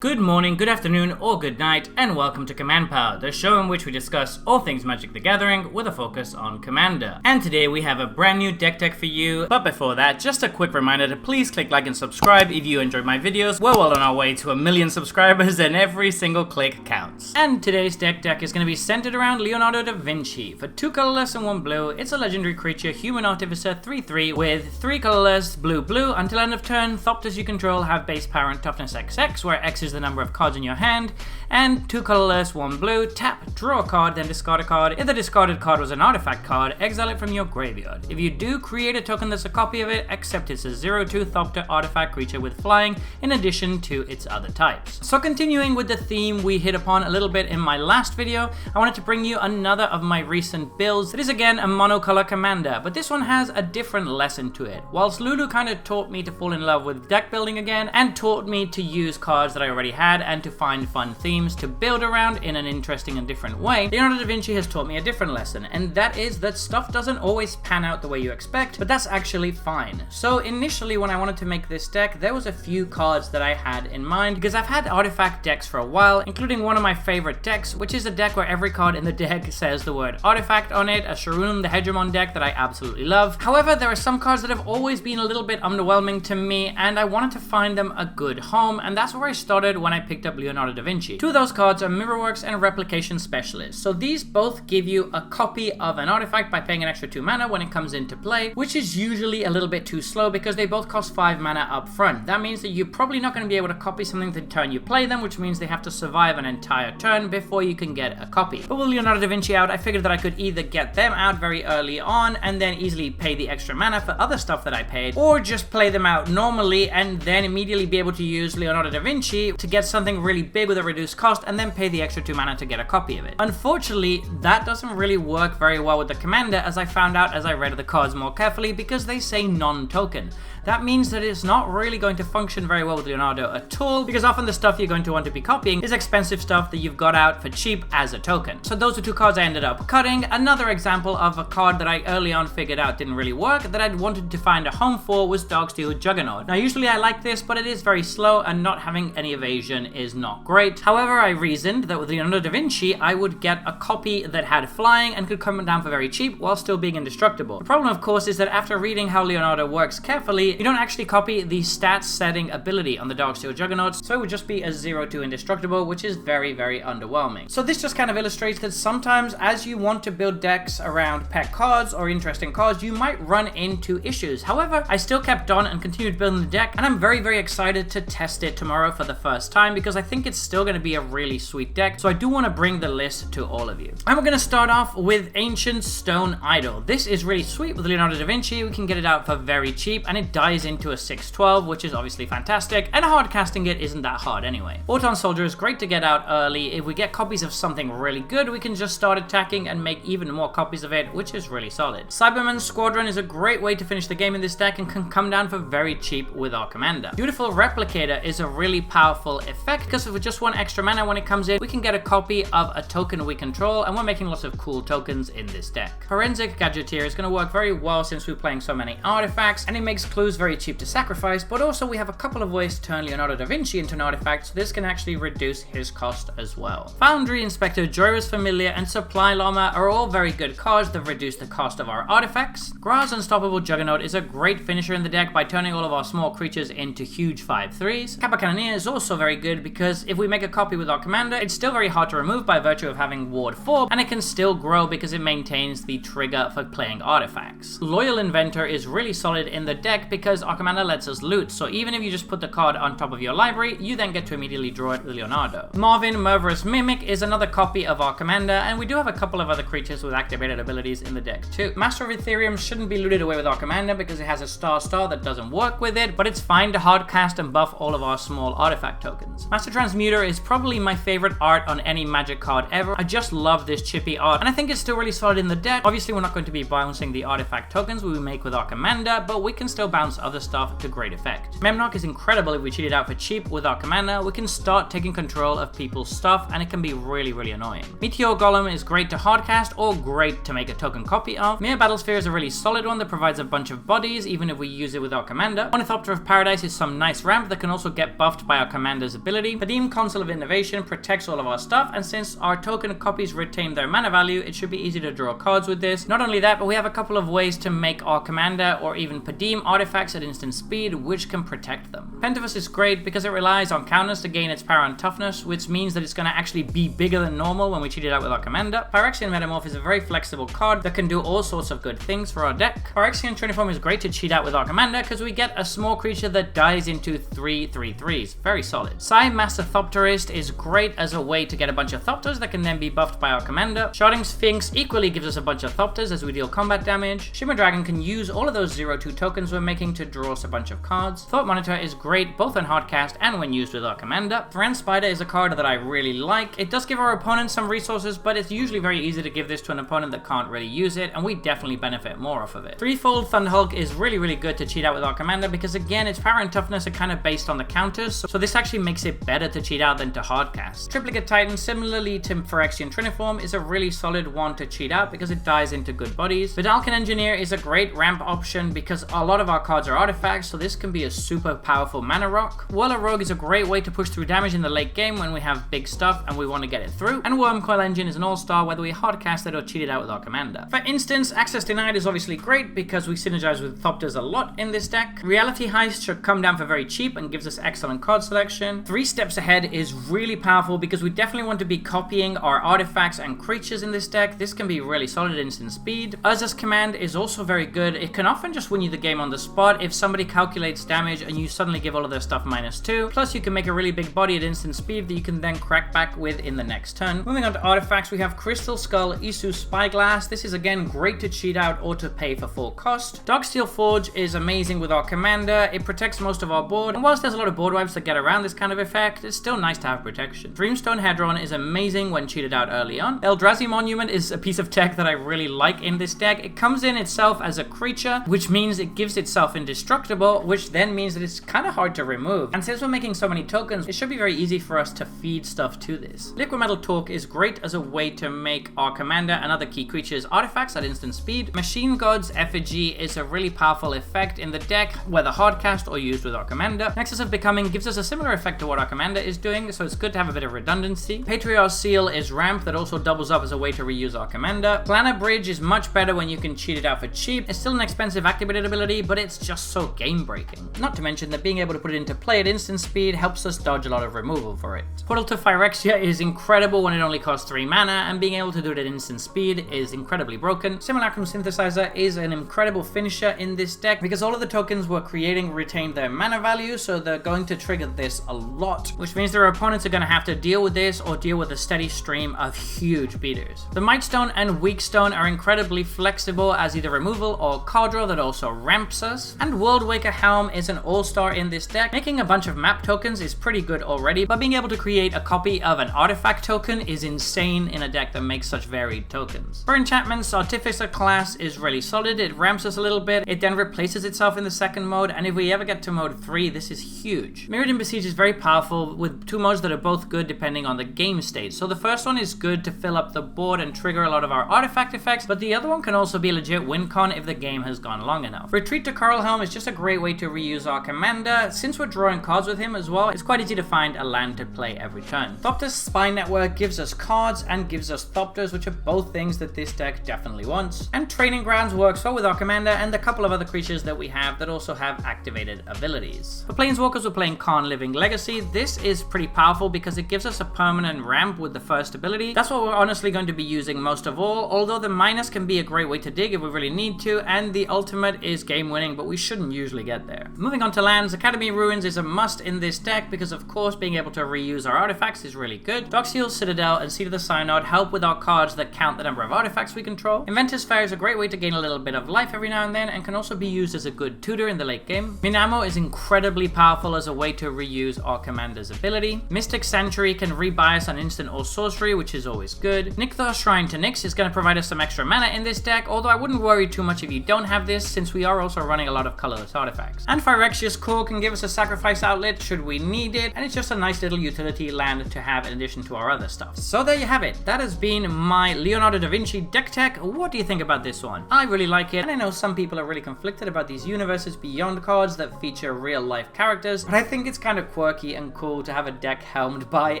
Good morning, good afternoon, or good night, and welcome to Command Power, the show in which we discuss all things Magic the Gathering with a focus on Commander. And today we have a brand new deck for you, but before that, just a quick reminder to please click like and subscribe if you enjoyed my videos. We're well on our way to 1 million subscribers and every single click counts. And today's deck is going to be centered around Leonardo Da Vinci. For 2 colorless and 1 blue, it's a legendary creature, Human Artificer 3/3 with 3 colorless, blue. Until end of turn, Thopters you control have base power and toughness XX, where X is the number of cards in your hand, and 2 colorless, 1 blue, tap, draw a card, then discard a card. If the discarded card was an artifact card, exile it from your graveyard. If you do create a token that's a copy of it, except it's a 0/2 Thopter artifact creature with flying, in addition to its other types. So continuing with the theme we hit upon a little bit in my last video, I wanted to bring you another of my recent builds. It is again a monocolor commander, but this one has a different lesson to it. Whilst Lulu kind of taught me to fall in love with deck building again, and taught me to use cards that I already had and to find fun themes to build around in an interesting and different way, Leonardo Da Vinci has taught me a different lesson, and that is that stuff doesn't always pan out the way you expect, but that's actually fine. So initially when I wanted to make this deck, there was a few cards that I had in mind, because I've had artifact decks for a while, including one of my favorite decks, which is a deck where every card in the deck says the word artifact on it, a Sharun the Hegemon deck that I absolutely love. However, there are some cards that have always been a little bit underwhelming to me, and I wanted to find them a good home, and that's where I started when I picked up Leonardo Da Vinci. 2 of those cards are Mirrorworks and Replication Specialist. So these both give you a copy of an artifact by paying an extra 2 mana when it comes into play, which is usually a little bit too slow because they both cost 5 mana up front. That means that you're probably not going to be able to copy something the turn you play them, which means they have to survive an entire turn before you can get a copy. But with Leonardo Da Vinci out, I figured that I could either get them out very early on and then easily pay the extra mana for other stuff that I paid, or just play them out normally and then immediately be able to use Leonardo Da Vinci to get something really big with a reduced cost and then pay the extra 2 mana to get a copy of it. Unfortunately, that doesn't really work very well with the commander, as I found out as I read the cards more carefully, because they say non-token. That means that it's not really going to function very well with Leonardo at all, because often the stuff you're going to want to be copying is expensive stuff that you've got out for cheap as a token. So those are 2 cards I ended up cutting. Another example of a card that I early on figured out didn't really work, that I'd wanted to find a home for, was Darksteel Juggernaut. Now usually I like this, but it is very slow and not having any evasion is not great. However, I reasoned that with Leonardo Da Vinci, I would get a copy that had flying and could come down for very cheap while still being indestructible. The problem, of course, is that after reading how Leonardo works carefully, you don't actually copy the stats setting ability on the Darksteel Juggernauts, so it would just be a 0/2 indestructible, which is very, very underwhelming. So this just kind of illustrates that sometimes as you want to build decks around pet cards or interesting cards, you might run into issues. However, I still kept on and continued building the deck, and I'm very, very excited to test it tomorrow for the first time, because I think it's still going to be a really sweet deck, so I do want to bring the list to all of you. And we're going to start off with Ancient Stone Idol. This is really sweet with Leonardo Da Vinci. We can get it out for very cheap, and it dies into a 6/12, which is obviously fantastic, and hard casting it isn't that hard anyway. Auton Soldier is great to get out early. If we get copies of something really good, we can just start attacking and make even more copies of it, which is really solid. Cyberman Squadron is a great way to finish the game in this deck and can come down for very cheap with our commander. Beautiful Replicator is a really powerful effect, because with just 1 extra mana when it comes in, we can get a copy of a token we control, and we're making lots of cool tokens in this deck. Forensic Gadgeteer is going to work very well since we're playing so many artifacts, and it makes clues very cheap to sacrifice, but also we have a couple of ways to turn Leonardo Da Vinci into an artifact, so this can actually reduce his cost as well. Foundry Inspector, Joyous Familiar, and Supply Llama are all very good cards that reduce the cost of our artifacts. Gra's Unstoppable Juggernaut is a great finisher in the deck by turning all of our small creatures into huge 5/3s. Kappa Cannoneer is also very good because if we make a copy with our commander, it's still very hard to remove by virtue of having Ward 4, and it can still grow because it maintains the trigger for playing artifacts. Loyal Inventor is really solid in the deck because our commander lets us loot, so even if you just put the card on top of your library, you then get to immediately draw it with Leonardo. Marvin Murderous Mimic is another copy of our commander, and we do have a couple of other creatures with activated abilities in the deck too. Master of Ethereum shouldn't be looted away with our commander because it has a star that doesn't work with it, but it's fine to hard cast and buff all of our small artifact tokens. Master Transmuter is probably my favorite art on any Magic card ever. I just love this chippy art, and I think it's still really solid in the deck. Obviously, we're not going to be bouncing the artifact tokens we make with our commander, but we can still bounce amounts of other stuff to great effect. Memnock is incredible if we cheat it out for cheap with our commander. We can start taking control of people's stuff and it can be really annoying. Meteor Golem is great to hardcast or great to make a token copy of. Mere Battlesphere is a really solid one that provides a bunch of bodies even if we use it with our commander. Ornithopter of Paradise is some nice ramp that can also get buffed by our commander's ability. Padim Console of Innovation protects all of our stuff, and since our token copies retain their mana value, it should be easy to draw cards with this. Not only that, but we have a couple of ways to make our commander or even Padim artifacts at instant speed, which can protect them. Pentivus is great because it relies on counters to gain its power and toughness, which means that it's going to actually be bigger than normal when we cheat it out with our commander. Phyrexian Metamorph is a very flexible card that can do all sorts of good things for our deck. Phyrexian Triniform is great to cheat out with our commander because we get a small creature that dies into 3/3/3s. Very solid. Psy Master Thopterist is great as a way to get a bunch of Thopters that can then be buffed by our commander. Sharding Sphinx equally gives us a bunch of Thopters as we deal combat damage. Shimmer Dragon can use all of those 0/2 tokens we're making to draw us a bunch of cards. Thought Monitor is great both on hardcast and when used with our commander. Thran Spider is a card that I really like. It does give our opponent some resources, but it's usually very easy to give this to an opponent that can't really use it, and we definitely benefit more off of it. Threefold Thunderhulk is really good to cheat out with our commander because again, its power and toughness are kind of based on the counters, so this actually makes it better to cheat out than to hardcast. Triplicate Titan, similarly to Phyrexian Triniform, is a really solid one to cheat out because it dies into good bodies. Vidalcan Engineer is a great ramp option because a lot of our cards are artifacts, so this can be a super powerful mana rock. Whirler Rogue is a great way to push through damage in the late game when we have big stuff and we want to get it through. And Wormcoil Engine is an all-star whether we hardcast it or cheat it out with our commander. For instance, Access Denied is obviously great because we synergize with Thopters a lot in this deck. Reality Heist should come down for very cheap and gives us excellent card selection. 3 Steps Ahead is really powerful because we definitely want to be copying our artifacts and creatures in this deck. This can be really solid at instant speed. Urza's Command is also very good. It can often just win you the game on the spot if somebody calculates damage and you suddenly give all of their stuff -2. Plus you can make a really big body at instant speed that you can then crack back with in the next turn. Moving on to artifacts, we have Crystal Skull Isu Spyglass. This is again great to cheat out or to pay for full cost. Darksteel Forge is amazing with our commander. It protects most of our board, and whilst there's a lot of board wipes that get around this kind of effect, it's still nice to have protection. Dreamstone Hedron is amazing when cheated out early on. Eldrazi Monument is a piece of tech that I really like in this deck. It comes in itself as a creature, which means it gives itself indestructible, which then means that it's kind of hard to remove. And since we're making so many tokens, it should be very easy for us to feed stuff to this. Liquid Metal Torque is great as a way to make our commander and other key creatures artifacts at instant speed. Machine God's Effigy is a really powerful effect in the deck, whether hardcast or used with our commander. Nexus of Becoming gives us a similar effect to what our commander is doing, so it's good to have a bit of redundancy. Patriarch's Seal is ramp that also doubles up as a way to reuse our commander. Planet Bridge is much better when you can cheat it out for cheap. It's still an expensive activated ability, but it's just so game breaking. Not to mention that being able to put it into play at instant speed helps us dodge a lot of removal for it. Portal to Phyrexia is incredible when it only costs 3 mana, and being able to do it at instant speed is incredibly broken. Simulacrum Synthesizer is an incredible finisher in this deck because all of the tokens we're creating retain their mana value, so they're going to trigger this a lot, which means their opponents are going to have to deal with this or deal with a steady stream of huge beaters. The Mightstone and Weakstone are incredibly flexible as either removal or card draw that also ramps us. And Worldwaker Helm is an all-star in this deck. Making a bunch of map tokens is pretty good already, but being able to create a copy of an artifact token is insane in a deck that makes such varied tokens. For enchantments, Artificer class is really solid. It ramps us a little bit, it then replaces itself in the second mode, and if we ever get to mode 3, this is huge. Mirrodin Besiege is very powerful with 2 modes that are both good depending on the game state. So the first one is good to fill up the board and trigger a lot of our artifact effects, but the other one can also be a legit win con if the game has gone long enough. Retreat to Coralhelm is just a great way to reuse our commander. Since we're drawing cards with him as well, it's quite easy to find a land to play every turn. Thopter's Spy Network gives us cards and gives us Thopters, which are both things that this deck definitely wants. And Training Grounds works well with our commander and a couple of other creatures that we have that also have activated abilities. For Planeswalkers, we're playing Karn Living Legacy. This is pretty powerful because it gives us a permanent ramp with the first ability. That's what we're honestly going to be using most of all, although the minus can be a great way to dig if we really need to, and the ultimate is game winning, but we shouldn't usually get there. Moving on to lands, Academy Ruins is a must in this deck because of course being able to reuse our artifacts is really good. Darksteel Citadel and Seed of the Synod help with our cards that count the number of artifacts we control. Inventor's Fair is a great way to gain a little bit of life every now and then and can also be used as a good tutor in the late game. Minamo is incredibly powerful as a way to reuse our commander's ability. Mystic Sanctuary can rebias on instant or sorcery, which is always good. Nykthos Shrine to Nyx is going to provide us some extra mana in this deck, although I wouldn't worry too much if you don't have this, since we are also running a lot lot of colorless artifacts. And Phyrexia's Core can give us a sacrifice outlet should we need it, and it's just a nice little utility land to have in addition to our other stuff. So there you have it. That has been my Leonardo Da Vinci deck tech. What do you think about this one? I really like it, and I know some people are really conflicted about these Universes Beyond cards that feature real life characters, but I think it's kind of quirky and cool to have a deck helmed by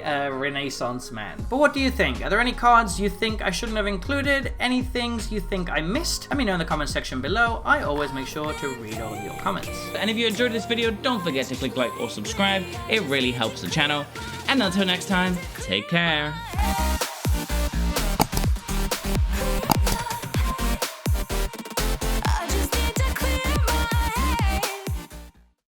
a Renaissance man. But what do you think? Are there any cards you think I shouldn't have included? Any things you think I missed? Let me know in the comment section below. I always make sure to read all of your comments. And if you enjoyed this video, don't forget to click like or subscribe. It really helps the channel. And until next time, take care.